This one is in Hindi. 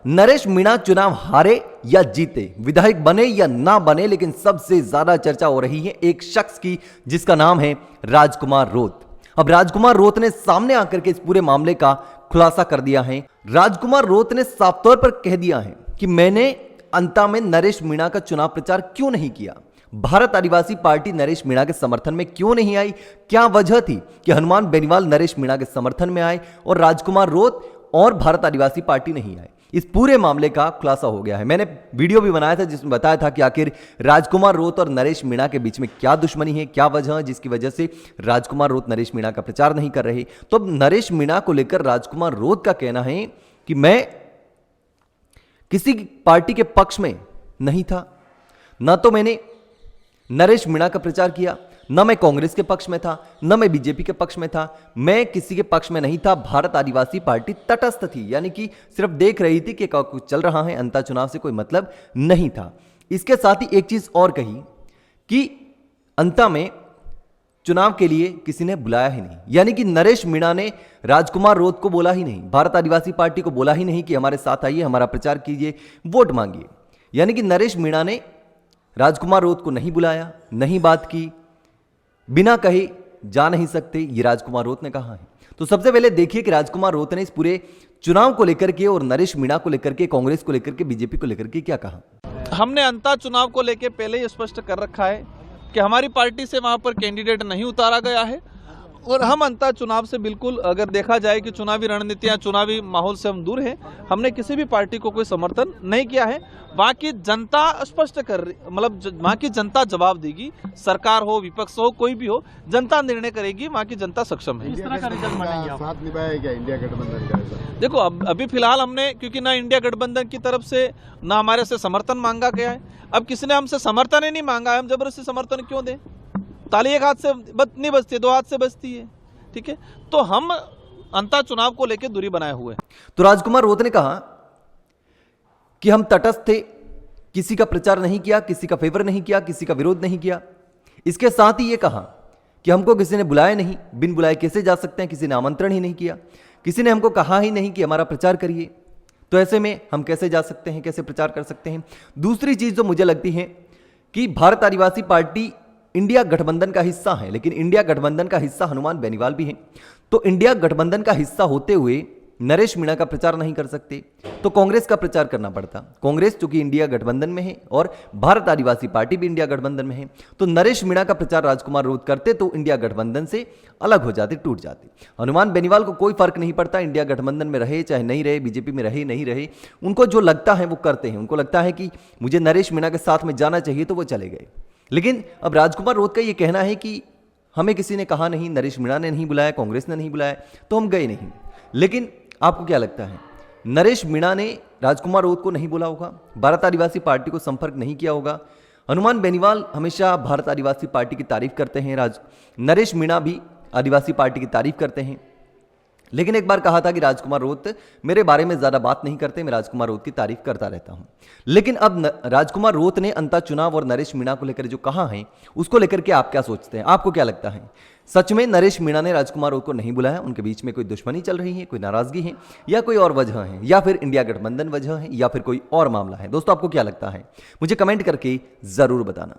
नरेश मीणा चुनाव हारे या जीते, विधायक बने या ना बने, लेकिन सबसे ज्यादा चर्चा हो रही है एक शख्स की जिसका नाम है राजकुमार रोत। अब राजकुमार रोत ने सामने आकर के इस पूरे मामले का खुलासा कर दिया है। राजकुमार रोत ने साफ तौर पर कह दिया है कि मैंने अंता में नरेश मीणा का चुनाव प्रचार क्यों नहीं किया, भारत आदिवासी पार्टी नरेश मीणा के समर्थन में क्यों नहीं आई, क्या वजह थी कि हनुमान बेनीवाल नरेश मीणा के समर्थन में आए और राजकुमार रोत और भारत आदिवासी पार्टी नहीं आए। इस पूरे मामले का खुलासा हो गया है। मैंने वीडियो भी बनाया था जिसमें बताया था कि आखिर राजकुमार रोत और नरेश मीणा के बीच में क्या दुश्मनी है, क्या वजह है जिसकी वजह से राजकुमार रोत नरेश मीणा का प्रचार नहीं कर रहे। तो अब नरेश मीणा को लेकर राजकुमार रोत का कहना है कि मैं किसी पार्टी के पक्ष में नहीं था, ना तो मैंने नरेश मीणा का प्रचार किया, न मैं कांग्रेस के पक्ष में था, न मैं बीजेपी के पक्ष में था, मैं किसी के पक्ष में नहीं था। भारत आदिवासी पार्टी तटस्थ थी, यानी कि सिर्फ देख रही थी कि कुछ चल रहा है, अंता चुनाव से कोई मतलब नहीं था। इसके साथ ही एक चीज और कही कि अंता में चुनाव के लिए किसी ने बुलाया ही नहीं, यानी कि नरेश मीणा ने राजकुमार रोत को बोला ही नहीं, भारत आदिवासी पार्टी को बोला ही नहीं कि हमारे साथ आइए, हमारा प्रचार कीजिए, वोट मांगिए। यानी कि नरेश मीणा ने राजकुमार रोत को नहीं बुलाया, नहीं बात की, बिना कहे जा नहीं सकते, ये राजकुमार रोत ने कहा है। तो सबसे पहले देखिए कि राजकुमार रोत ने इस पूरे चुनाव को लेकर के और नरेश मीणा को लेकर के, कांग्रेस को लेकर के, बीजेपी को लेकर के क्या कहा। हमने अंता चुनाव को लेकर पहले ही स्पष्ट कर रखा है कि हमारी पार्टी से वहां पर कैंडिडेट नहीं उतारा गया है और हम अंता चुनाव से बिल्कुल, अगर देखा जाए कि चुनावी रणनीतियां, चुनावी माहौल से हम दूर हैं। हमने किसी भी पार्टी को कोई समर्थन नहीं किया है। वहां की जनता स्पष्ट कर रही, मतलब वहां की जनता जवाब देगी, सरकार हो, विपक्ष हो, कोई भी हो, जनता निर्णय करेगी। वहां की जनता सक्षम है। इस तरह का रिजल्ट बनेगा। साथ निभाया क्या इंडिया गठबंधन का? देखो, अभी फिलहाल हमने, क्योंकि ना इंडिया गठबंधन की तरफ से ना हमारे से समर्थन मांगा गया है। अब किसी ने हमसे समर्थन ही नहीं मांगा है, हम जबरदस्ती समर्थन क्यों दें? ताली एक हाथ से नहीं बजती, दो हाथ से बजती है। ठीक है, तो हम अंता चुनाव को लेकर दूरी बनाए हुए हैं। तो राजकुमार रोत ने कहा कि हम तटस्थ थे, किसी का प्रचार नहीं किया, किसी का फेवर नहीं किया, किसी का विरोध नहीं किया। इसके साथ ही यह कहा कि हमको किसी ने बुलाया नहीं, बिन बुलाए कैसे जा सकते हैं, किसी ने आमंत्रण ही नहीं किया, किसी ने हमको कहा ही नहीं कि हमारा प्रचार करिए, तो ऐसे में हम कैसे जा सकते हैं, कैसे प्रचार कर सकते हैं। दूसरी चीज जो मुझे लगती है कि भारत आदिवासी पार्टी इंडिया गठबंधन का हिस्सा है, लेकिन इंडिया गठबंधन का हिस्सा हनुमान बेनीवाल भी है। तो इंडिया गठबंधन का हिस्सा होते हुए नरेश मीणा का प्रचार नहीं कर सकते, तो कांग्रेस का प्रचार करना पड़ता। कांग्रेस चूंकि इंडिया गठबंधन में है और भारत आदिवासी पार्टी भी इंडिया गठबंधन में है, तो नरेश मीणा का प्रचार राजकुमार रोत करते तो इंडिया गठबंधन से अलग हो जाते, टूट जाते। हनुमान बेनीवाल को कोई फर्क नहीं पड़ता, इंडिया गठबंधन में रहे चाहे नहीं रहे, बीजेपी में रहे नहीं रहे, उनको जो लगता है वो करते हैं। उनको लगता है कि मुझे नरेश मीणा के साथ में जाना चाहिए, तो वो चले गए। लेकिन अब राजकुमार रोत का ये कहना है कि हमें किसी ने कहा नहीं, नरेश मीणा ने नहीं बुलाया, कांग्रेस ने नहीं बुलाया, तो हम गए नहीं। लेकिन आपको क्या लगता है, नरेश मीणा ने राजकुमार रोत को नहीं बोला होगा, भारत आदिवासी पार्टी को संपर्क नहीं किया होगा? हनुमान बेनीवाल हमेशा भारत आदिवासी पार्टी की तारीफ करते हैं, नरेश मीणा भी आदिवासी पार्टी की तारीफ करते हैं। लेकिन एक बार कहा था कि राजकुमार रोत मेरे बारे में ज्यादा बात नहीं करते, मैं राजकुमार रोत की तारीफ करता रहता हूं। लेकिन अब राजकुमार रोत ने अंता चुनाव और नरेश मीणा को लेकर जो कहा है, उसको लेकर के आप क्या सोचते हैं? आपको क्या लगता है, सच में नरेश मीणा ने राजकुमार रोत को नहीं बुलाया, उनके बीच में कोई दुश्मनी चल रही है, कोई नाराजगी है, या कोई और वजह है, या फिर इंडिया गठबंधन वजह है, या फिर कोई और मामला है? दोस्तों, आपको क्या लगता है, मुझे कमेंट करके जरूर बताना।